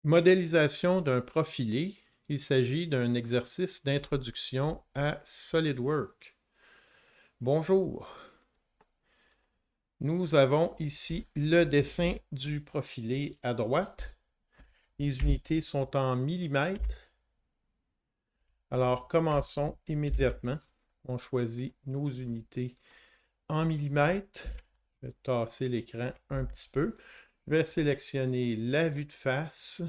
Modélisation d'un profilé. Il s'agit d'un exercice d'introduction à SolidWorks. Bonjour. Nous avons ici le dessin du profilé à droite. Les unités sont en millimètres. Alors, commençons immédiatement. On choisit nos unités en millimètres. Je vais tasser l'écran un petit peu. Je vais sélectionner la vue de face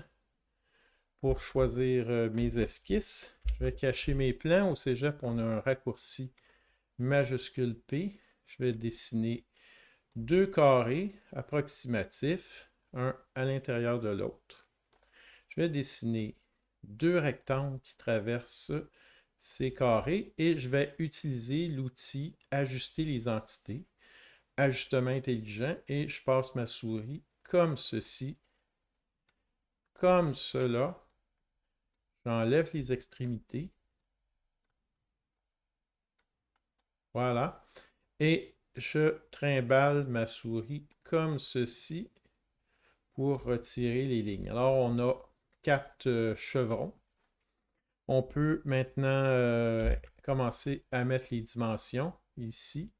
pour choisir mes esquisses. Je vais cacher mes plans. Au cégep, on a un raccourci majuscule P. Je vais dessiner deux carrés approximatifs, un à l'intérieur de l'autre. Je vais dessiner deux rectangles qui traversent ces carrés et je vais utiliser l'outil Ajuster les entités, ajustement intelligent, et je passe ma souris comme ceci, comme cela. J'enlève les extrémités. Voilà. Et je trimballe ma souris comme ceci pour retirer les lignes. Alors, on a quatre chevrons. On peut maintenant commencer à mettre les dimensions ici.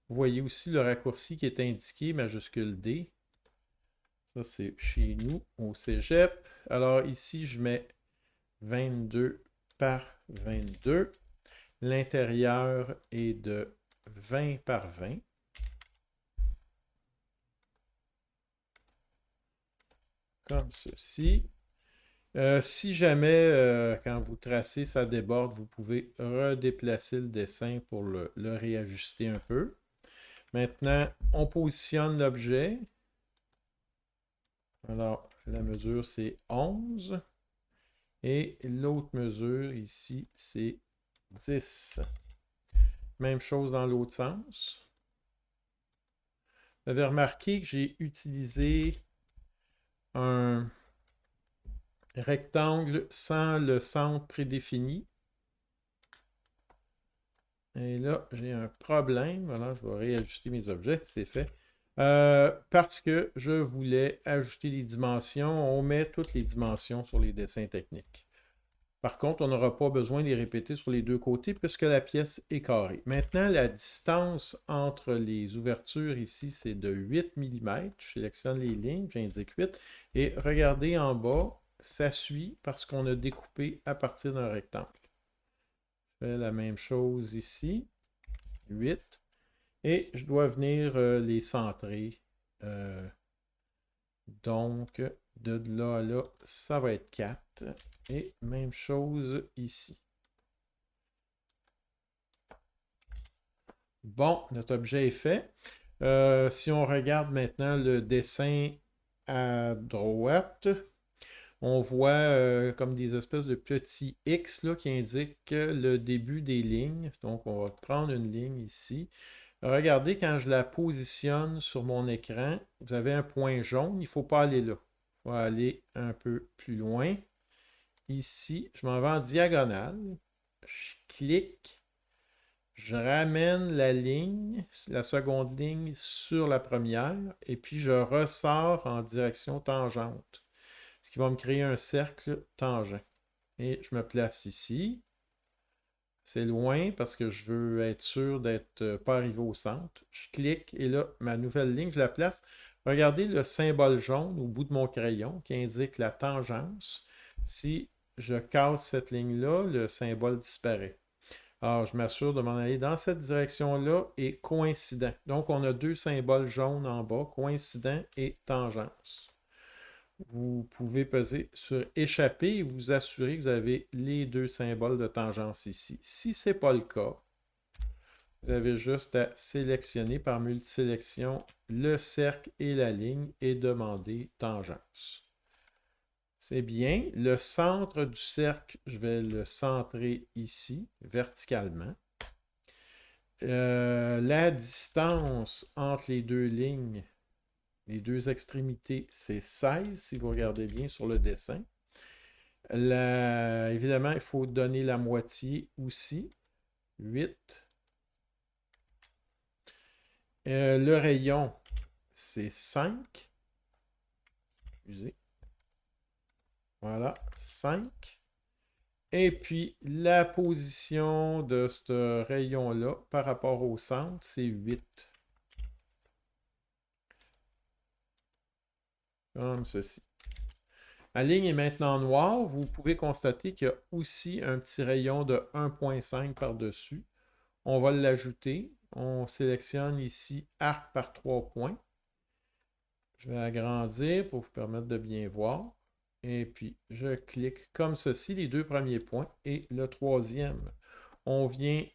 Vous voyez aussi le raccourci qui est indiqué, majuscule D. Ça, c'est chez nous, au cégep. Alors ici, je mets 22 par 22. L'intérieur est de 20 par 20. Comme ceci. Si jamais, quand vous tracez, ça déborde, vous pouvez redéplacer le dessin pour le réajuster un peu. Maintenant, on positionne l'objet. Alors, la mesure, c'est 11. Et l'autre mesure ici, c'est 10. Même chose dans l'autre sens. Vous avez remarqué que j'ai utilisé un rectangle sans le centre prédéfini. Et là, j'ai un problème. Voilà, je vais réajuster mes objets. C'est fait. Parce que je voulais ajouter les dimensions. On met toutes les dimensions sur les dessins techniques. Par contre, on n'aura pas besoin de les répéter sur les deux côtés puisque la pièce est carrée. Maintenant, la distance entre les ouvertures ici, c'est de 8 mm. Je sélectionne les lignes, j'indique 8. Et regardez en bas, ça suit parce qu'on a découpé à partir d'un rectangle. Je fais la même chose ici, 8. Et je dois venir les centrer. Euh, donc, de là à là, ça va être 4. Et même chose ici. Bon, notre objet est fait. Si on regarde maintenant le dessin à droite, on voit comme des espèces de petits X là, qui indiquent le début des lignes. Donc, on va prendre une ligne ici. Regardez, quand je la positionne sur mon écran, vous avez un point jaune. Il ne faut pas aller là. Il faut aller un peu plus loin. Ici, je m'en vais en diagonale. Je clique. Je ramène la ligne, la seconde ligne sur la première, et puis je ressors en direction tangente, ce qui va me créer un cercle tangent. Et je me place ici. C'est loin parce que je veux être sûr d'être pas arrivé au centre. Je clique et là, ma nouvelle ligne, je la place. Regardez le symbole jaune au bout de mon crayon qui indique la tangence. Si je casse cette ligne-là, le symbole disparaît. Alors, je m'assure de m'en aller dans cette direction-là et coïncident. Donc, on a deux symboles jaunes en bas, coïncident et tangence. Vous pouvez peser sur échapper et vous assurer que vous avez les deux symboles de tangence ici. Si ce n'est pas le cas, vous avez juste à sélectionner par multisélection le cercle et la ligne et demander tangence. C'est bien. Le centre du cercle, je vais le centrer ici, verticalement. La distance entre les deux lignes, les deux extrémités, c'est 16, si vous regardez bien sur le dessin. Évidemment, il faut donner la moitié aussi, 8. Le rayon, c'est 5. Excusez. Voilà, 5. Et puis, la position de ce rayon-là par rapport au centre, c'est 8. Comme ceci. La ligne est maintenant noire. Vous pouvez constater qu'il y a aussi un petit rayon de 1,5 par-dessus. On va l'ajouter. On sélectionne ici arc par 3 points. Je vais agrandir pour vous permettre de bien voir. Et puis, je clique comme ceci, les deux premiers points. Et le troisième, on vient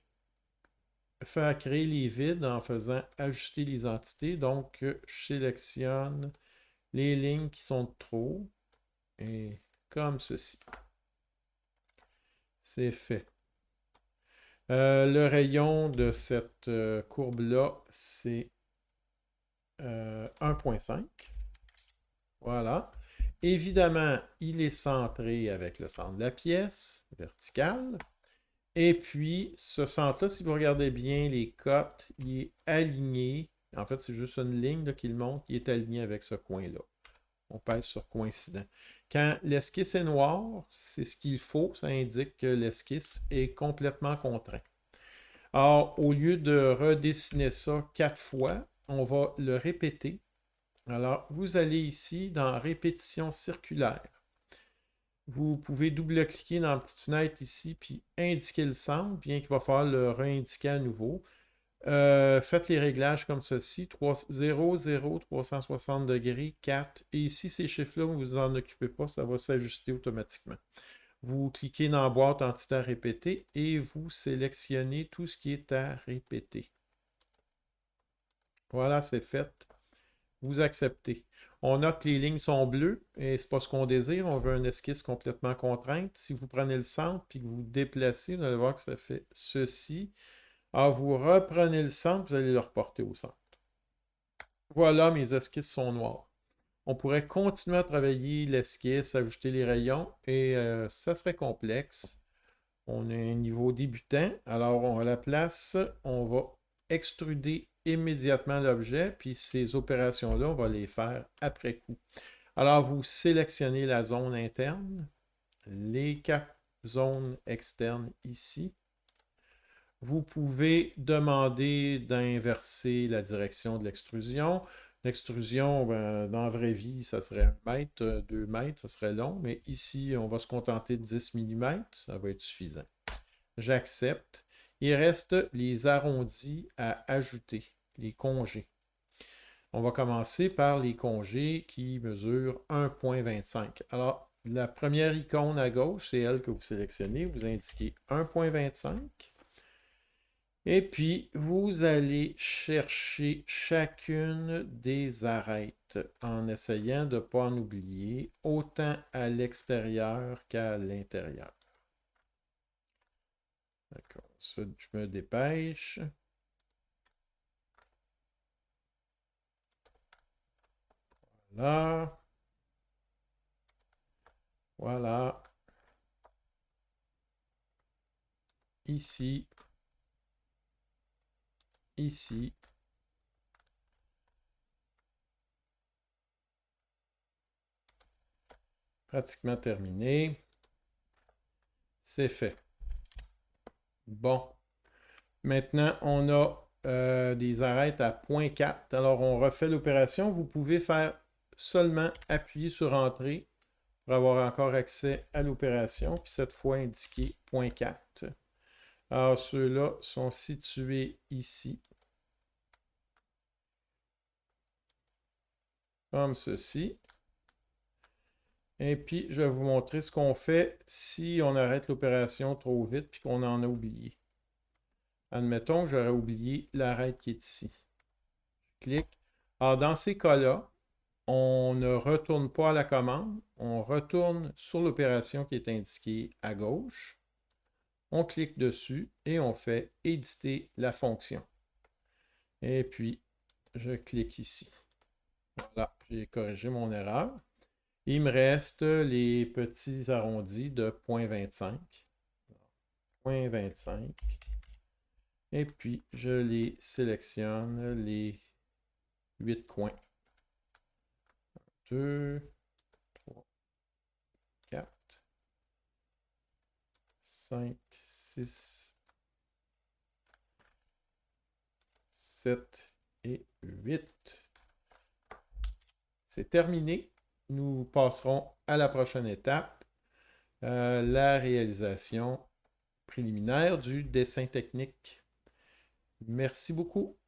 faire créer les vides en faisant ajuster les entités. Donc, je sélectionne les lignes qui sont de trop. Et comme ceci. C'est fait. Le rayon de cette courbe-là, c'est 1,5. Voilà. Évidemment, il est centré avec le centre de la pièce, vertical. Et puis, ce centre-là, si vous regardez bien les cotes, il est aligné. En fait, c'est juste une ligne là, qui le montre. Il est aligné avec ce coin-là. On pèse sur coïncident. Quand l'esquisse est noire, c'est ce qu'il faut. Ça indique que l'esquisse est complètement contraint. Alors, au lieu de redessiner ça 4 fois, on va le répéter. Alors, vous allez ici dans Répétition circulaire. Vous pouvez double-cliquer dans la petite fenêtre ici, puis indiquer le centre, bien qu'il va falloir le réindiquer à nouveau. Faites les réglages comme ceci, 0, 0, 360 degrés, 4. Et ici, ces chiffres-là, vous ne vous en occupez pas, ça va s'ajuster automatiquement. Vous cliquez dans la boîte entité à répéter et vous sélectionnez tout ce qui est à répéter. Voilà, c'est fait. Vous acceptez. On note que les lignes sont bleues et ce n'est pas ce qu'on désire. On veut une esquisse complètement contrainte. Si vous prenez le centre et que vous déplacez, vous allez voir que ça fait ceci. Alors, vous reprenez le centre, vous allez le reporter au centre. Voilà, mes esquisses sont noires. On pourrait continuer à travailler l'esquisse, ajouter les rayons et ça serait complexe. On a un niveau débutant. Alors, à la place, on va extruder immédiatement l'objet, puis ces opérations-là, on va les faire après coup. Alors, vous sélectionnez la zone interne, les 4 zones externes ici. Vous pouvez demander d'inverser la direction de l'extrusion. L'extrusion, ben, dans la vraie vie, ça serait 1 mètre, 2 mètres, ça serait long, mais ici, on va se contenter de 10 mm, ça va être suffisant. J'accepte. Il reste les arrondis à ajouter, les congés. On va commencer par les congés qui mesurent 1,25. Alors, la première icône à gauche, c'est elle que vous sélectionnez. Vous indiquez 1,25. Et puis, vous allez chercher chacune des arêtes en essayant de ne pas en oublier, autant à l'extérieur qu'à l'intérieur. D'accord, je me dépêche. Là. Voilà. Ici. Ici. Pratiquement terminé. C'est fait. Bon. Maintenant, on a des arêtes à 0,4. Alors, on refait l'opération. Vous pouvez faire seulement appuyer sur Entrée pour avoir encore accès à l'opération. Puis cette fois, indiquer 0,4. Alors, ceux-là sont situés ici. Comme ceci. Et puis, je vais vous montrer ce qu'on fait si on arrête l'opération trop vite puis qu'on en a oublié. Admettons que j'aurais oublié l'arête qui est ici. Je clique. Alors, dans ces cas-là, on ne retourne pas à la commande. On retourne sur l'opération qui est indiquée à gauche. On clique dessus et on fait éditer la fonction. Et puis, je clique ici. Voilà, j'ai corrigé mon erreur. Il me reste les petits arrondis de 0,25. 0,25. Et puis, je les sélectionne, les 8 coins. 2, 3, 5, 6, 7 et 8. C'est terminé. Nous passerons à la prochaine étape, la réalisation préliminaire du dessin technique. Merci beaucoup.